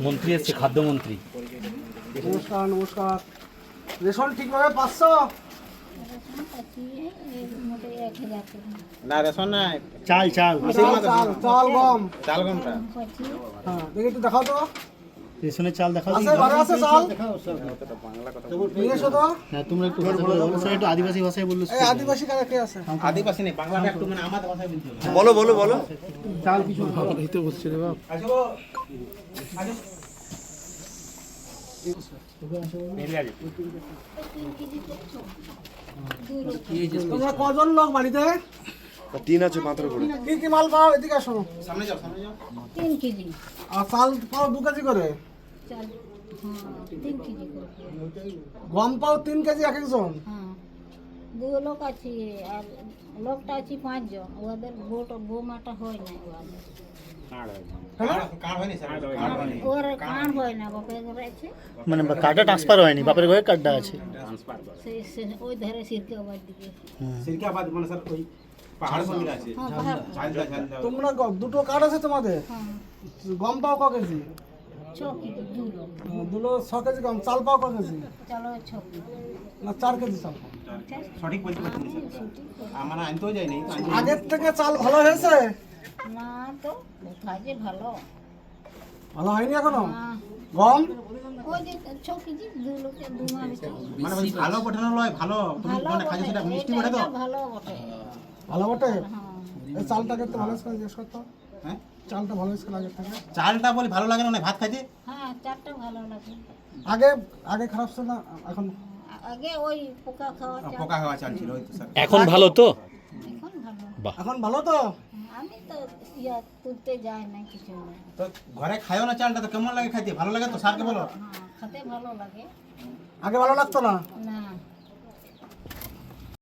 মন্ত্রী এসছে, খাদ্যমন্ত্রী। নমস্কার নমস্কার। রেশন ঠিকভাবে পাচ্ছ? না রেশন নাই, চাল চাল চাল চাল চাল গম। চাল গমটা হ্যাঁ দেখি একটু দেখাও তো। রেশনের চাল দেখাও। আছে ঘরে আছে চাল? নিয়ে এসো তো। হ্যাঁ তোমরা একটু ভাষা বলো, স্যার একটু আদিবাসী ভাষায় বললো। এই আদিবাসী কারা কে আছে? আদিবাসী নেই, বাংলাটা একটু মানে আমাদের ভাষায় বলতে হবে। বলো বলো বলো। চাল কিছু এই তো বসছে রে বাপ। তোমরা কজন লোক বাড়িতে? 3 আছে মাত্র করে। কি কি মাল পাও? এদিকে আসো। সামনে যাও, সামনে যাও। 3 কেজি আর চাল পাও 2 কেজি করে, চাল, হ্যাঁ 3 কেজি করে। গম পাও 3 কেজি এক একজন। হ্যাঁ 2 লোক আছে আর লোকটা আছে 5 জন। ওদের বোমাটা হয় না ওদের। কার্ড হয়নি স্যার, কার্ড হয়নি। ওর কার্ড হয় না, বাপের ঘরে আছে। মানে কার্ডটা ট্রান্সফার হয়নি, বাপের ঘরে কার্ডটা আছে। ওই ধারে সিরকাবাদ দিকে। সিরকাবাদ মানে স্যার ওই পাহাড় মন্দির আছে। হ্যাঁ পাহাড়। ঝালদা ঝালদা। তোমরা দুটো কার্ড আছে তোমাদের? হ্যাঁ গম পাও ক কেজি? 6 কেজি 2 লোক। 6 কেজি গম। চাল পাও ক কেজি? চলো 6 কেজি। না 4 কেজি চাল পাও। সঠিক বলতে পারছি না স্যার, আমার আনতেও যায়নি। আগের থেকে চাল ভালো হয়েছে? না তো কোথায় যে ভালো। ভালো হয়নি এখনো? না গম ওই যে 6 কেজি 2 লোকে 2 মাস। মানে ওই ভালো পাঠানো লয়, ভালো তুমি ভালো মানে খালি সেটা মিষ্টি বটে তো। ভালো বটে। ভালো বটে। হ্যাঁ এই চালটাকে তো ভালো করে জিজ্ঞেস করতো। হ্যাঁ চালটা ভালো হয়েছে আগের থেকে? চালটা বলি ভালো লাগে না ভাত খাইতে। হ্যাঁ চারটা ভালো লাগে। আগে আগে খারাপ ছিল না এখন? আগে ওই পোকা খাওয়া চাল। পোকা খাওয়া চাল ছিল ওই তো স্যার। এখন ভালো তো? এখন ভালো। এখন ভালো তো? আমি তো ইয়া তুলতে যাই না কিছু না। তো ঘরে খায়ও না চালটা, তো কেমন লাগে খাইতে? ভালো লাগে তো স্যারকে বলো। হ্যাঁ খেতে ভালো লাগে। আগে ভালো লাগতো না? না